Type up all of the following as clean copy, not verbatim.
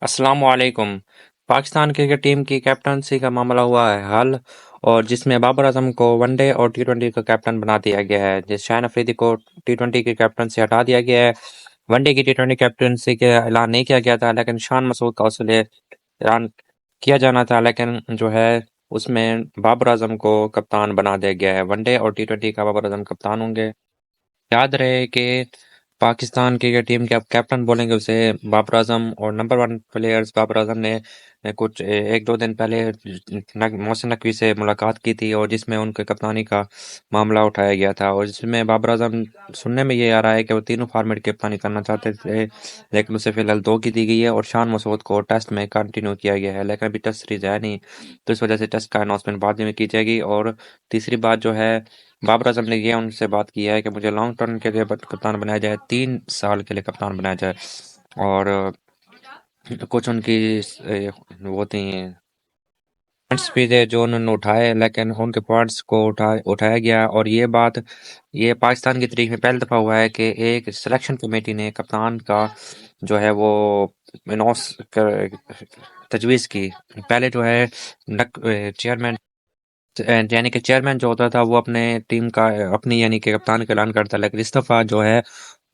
अस्सलाम वालेकुम। Pakistan cricket team की कैप्टनसी का मामला हुआ है हल और जिसमें बाबर आजम को वनडे और टी20 का कैप्टन बना दिया गया है। शाहिन अफरीदी को टी20 की कैप्टन से हटा दिया गया है। वनडे की टी20 कैप्टनसी का ऐलान नहीं किया गया था, लेकिन शान मसूद का उसले ऐलान किया जाना था, लेकिन जो है उसमें बाबर आजम को कप्तान बना दिया गया है। वनडे और टी20 का बाबर आजम कप्तान होंगे। याद रहे कि पाकिस्तान क्रिकेट टीम के अब कैप्टन बोलेंगे उसे बाबर आजम, और number one players Babar Azam ने कुछ एक दो दिन पहले मोहसिन नकवी से मुलाकात की थी, और जिसमें उनके कप्तानी का मामला उठाया गया था, और जिसमें बाबर आजम सुनने में ये आ रहा है कि वो तीनों फॉर्मेट की कप्तानी करना चाहते थे, लेकिन उसे फिलहाल दो की दी गई है और शान मसूद को टेस्ट में कंटिन्यू किया गया है। लेकिन अभी टेस्ट सीरीज है नहीं, तो इस वजह से टेस्ट का अनाउंसमेंट बाद में की जाएगी। और तीसरी बात जो है, बाबर आजम ने ये उनसे बात की है कि मुझे लॉन्ग टर्म के लिए कप्तान बनाया जाए, 3 साल के लिए कप्तान बनाया जाए। और कुछ उनकी वो थी पॉइंट्स भी थे जो उन्होंने उठाए, लेकिन उनके पॉइंट्स को उठाया गया। और ये पाकिस्तान की तारीख में पहली दफा हुआ है कि एक सिलेक्शन कमेटी ने कप्तान का जो है वो अनाउंस तजवीज़ की। पहले जो है चेयरमैन, यानी कि चेयरमैन जो होता था वो अपने टीम का अपनी यानी कि कप्तान का ऐलान करता, लेकिन इस दफा जो है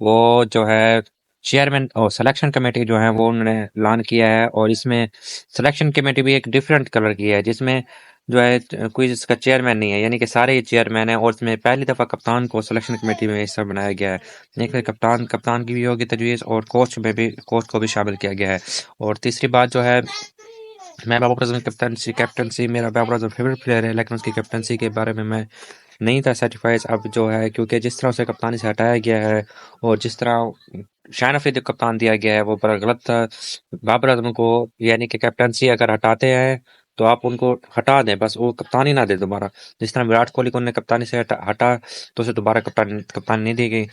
वो जो है चेयरमैन और सिलेक्शन कमेटी जो है वो उन्होंने ऐलान किया है। और इसमें सिलेक्शन कमेटी भी एक डिफरेंट कलर की है, जिसमें जो है कोई इसका चेयरमैन नहीं है, यानी कि सारे ही चेयरमैन है। और इसमें पहली दफा कप्तान को सिलेक्शन कमेटी में हिस्सा बनाया गया है। लेकिन कप्तान कप्तान की भी होगी तजवीज़, और कोच को भी शामिल किया गया है। और तीसरी बात जो है, मैं बाबर आजम की कैप्टनसी मेरा बाबर आजम फेवरेट प्लेयर है, लेकिन उसकी कैप्टनसी के बारे में मैं नहीं था सर्टिफाइड। अब जो है, क्योंकि जिस तरह उसे कप्तानी से हटाया गया है और जिस तरह शान अफरीदी को कप्तान दिया गया है वो बड़ा गलत था। बाबर आजम को यानी कि कैप्टनसी अगर हटाते हैं तो आप उनको हटा दें, बस वो कप्तानी ना दे दोबारा। जिस तरह विराट कोहली को उन्हें कप्तानी से हटा तो उसे दोबारा कप्तानी नहीं दी गई।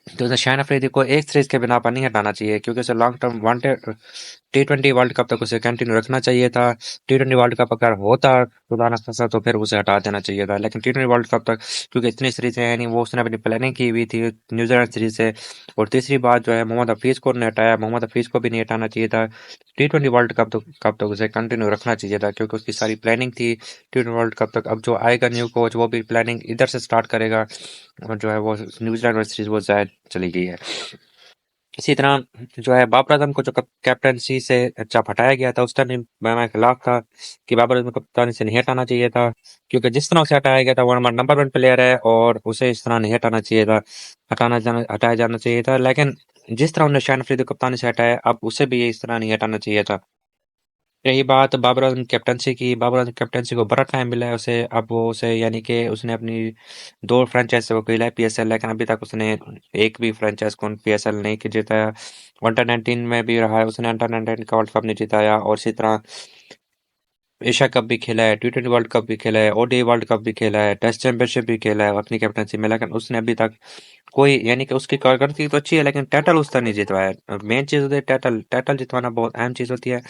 तो उसे शान अफरीदी को एक सीरीज के बिना पर नहीं हटाना चाहिए, क्योंकि उसे लॉन्ग टर्म वांटेड टी20 वर्ल्ड कप तक उसे कंटिन्यू रखना चाहिए था। टी20 वर्ल्ड कप अगर होता खुदा न खासा तो फिर उसे हटा देना चाहिए था, लेकिन टी20 वर्ल्ड कप तक क्योंकि इतनी सीरीज है नहीं, वो उसने अपनी प्लानिंग की हुई थी न्यूजीलैंड सीरीज से। और तीसरी बात जो है, मोहम्मद हफीज को नहीं हटाया, मोहम्मद हफीज को भी नहीं हटाना चाहिए था। टी20 वर्ल्ड कप तक उसे कंटिन्यू रखना चाहिए था, क्योंकि उसकी सारी प्लानिंग थी टी20 वर्ल्ड कप तक। अब जो आएगा न्यू कोच वो भी प्लानिंग इधर से स्टार्ट करेगा, और जो है वो न्यूजीलैंड वाली सीरीज वो शायद चली गई है। इसी तरह जो है बाबर आजम को जो कैप्टनसी से जब हटाया गया था, उस टाइम मैं खिलाफ था कि बाबर आजम को कप्तानी से नहीं हटाना चाहिए था, क्योंकि जिस तरह उसे हटाया गया था वो हमारा नंबर वन प्लेयर है और उसे इस तरह नहीं हटाना चाहिए था। हटाया जाना चाहिए था, लेकिन जिस तरह उन्हें शान अफरीदी को कप्तानी से हटाया, अब उसे भी इस तरह नहीं हटाना चाहिए था। रही बात बाबर आजम कैप्टनसी की, बाबर आजम कैप्टनसी को बड़ा टाइम मिला है उसे। अब वो उसे यानी कि उसने अपनी 2 फ्रेंचाइज से वो खेला है पीएसएल, लेकिन अभी तक उसने एक भी फ्रेंचाइज को पीएसएल नहीं जिताया। अंडर 19 में भी रहा है, उसने अंडर 19 का वर्ल्ड कप नहीं जिताया। और इसी तरह एशिया कप भी खेला है, टी20 वर्ल्ड कप भी खेला है, ओडीआई वर्ल्ड कप भी खेला है, टेस्ट चैंपियनशिप भी खेला है अपनी कैप्टनसी में, लेकिन उसने अभी तक कोई यानी कि उसकी कारकर्दगी तो अच्छी है, लेकिन टाइटल उसने नहीं जितवाया है। मेन चीज होती है टाइटल, टाइटल जितवाना बहुत अहम चीज होती है।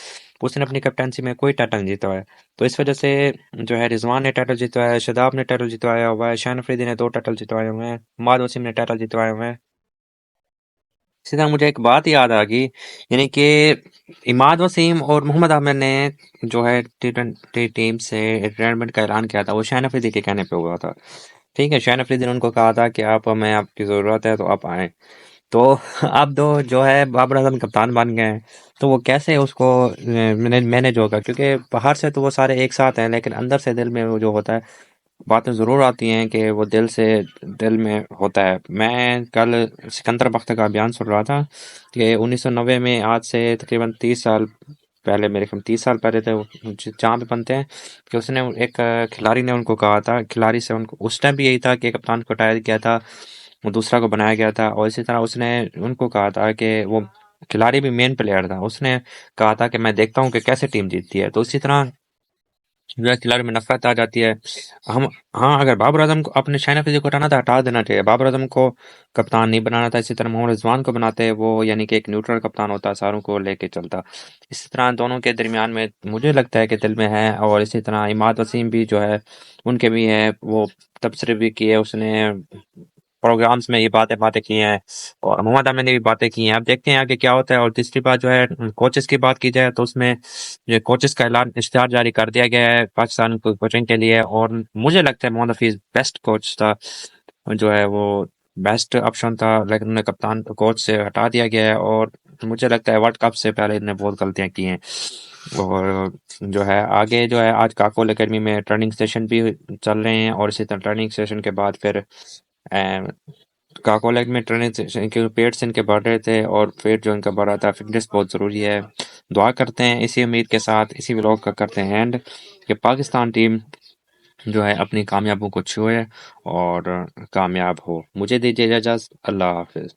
उसने अपनी कैप्टनसी में कोई टाइटल नहीं जितवाया। तो इस वजह से जो है, रिजवान ने टाइटल जितवाया है, शदाब ने टाइटल जितवाया हुआ है, शान अफरीदी ने 2 टाइटल जितवाए हुए हैं, माद वसीम ने टाइटल जितवाए हुए हैं। इसी तरह मुझे एक बात याद आ गई, यानी कि इमाद वसीम और मोहम्मद आमिर ने जो है टी20 टीम से रिटायरमेंट का ऐलान किया था, वो शान अफरीदी के कहने पे हुआ था। ठीक है, शान अफरीदी ने उनको कहा था कि आप हमें आपकी ज़रूरत है तो आप आए। तो अब दो जो है बाबर आजम कप्तान बन गए हैं, तो वो कैसे उसको मैनेज होगा, क्योंकि बाहर से तो वो सारे एक साथ हैं, लेकिन अंदर से दिल में वो जो होता है बातें ज़रूर आती हैं कि वो दिल में होता है। मैं कल सिकंदर बख्तर का बयान सुन रहा था कि 1990 में, आज से तकरीबन 30 साल पहले, मेरे ख्याल 30 साल पहले थे वो, जहाँ पे बनते हैं कि उसने एक खिलाड़ी ने उनको कहा था, खिलाड़ी से उनको उस टाइम भी यही था कि कप्तान को हटाया गया था, वो दूसरा को बनाया गया था। और इसी तरह उसने उनको कहा था कि वो खिलाड़ी भी मेन प्लेयर था, उसने कहा था कि मैं देखता हूँ कि कैसे टीम जीतती है। तो इसी तरह जो है खिलाड़ी में नफरत आ जाती है। हम हाँ, अगर बाबर आजम को अपने शाइन अफरीदी को हटाना था, हटा देना चाहिए, बाबर आजम को कप्तान नहीं बनाना था। इसी तरह मोहम्मद रिजवान को बनाते, वो यानी कि एक न्यूट्रल कप्तान होता, सारों को लेके चलता। इसी तरह दोनों के दरमियान में मुझे लगता है कि दिल में है। और इसी तरह इमाद वसीम भी जो है, उनके भी है, वो तबसरे भी किए उसने प्रोग्राम्स में ये बातें की हैं और मोहम्मद आमिर ने भी बातें की हैं। अब देखते हैं आगे क्या होता है। और तीसरी बात जो है कोचेस की बात की जाए तो उसमें ये कोचेस का ऐलान इश्तिहार जारी कर दिया गया है पाकिस्तान को कोचिंग के लिए। और मुझे लगता है मोहम्मद हफीज बेस्ट कोच था, जो है वो बेस्ट ऑप्शन था, लेकिन उन्हें कप्तान कोच से हटा दिया गया है। और मुझे लगता है वर्ल्ड कप से पहले इन्होंने बहुत गलतियां की हैं। और जो है आगे जो है आज काकोल एकेडमी में ट्रेनिंग सेशन भी चल रहे हैं और इसी तरह ट्रेनिंग सेशन के बाद फिर काकोल में ट्रेनिंग सेशन के पेट्स इनके बढ़ रहे थे और पेट जो इनका बढ़ रहा था, फिटनेस बहुत ज़रूरी है। दुआ करते हैं इसी उम्मीद के साथ इसी व्लॉग का करते हैं एंड कि पाकिस्तान टीम जो है अपनी कामयाबों को छुए और कामयाब हो। मुझे दीजिए इजाज़त। अल्लाह हाफिज़।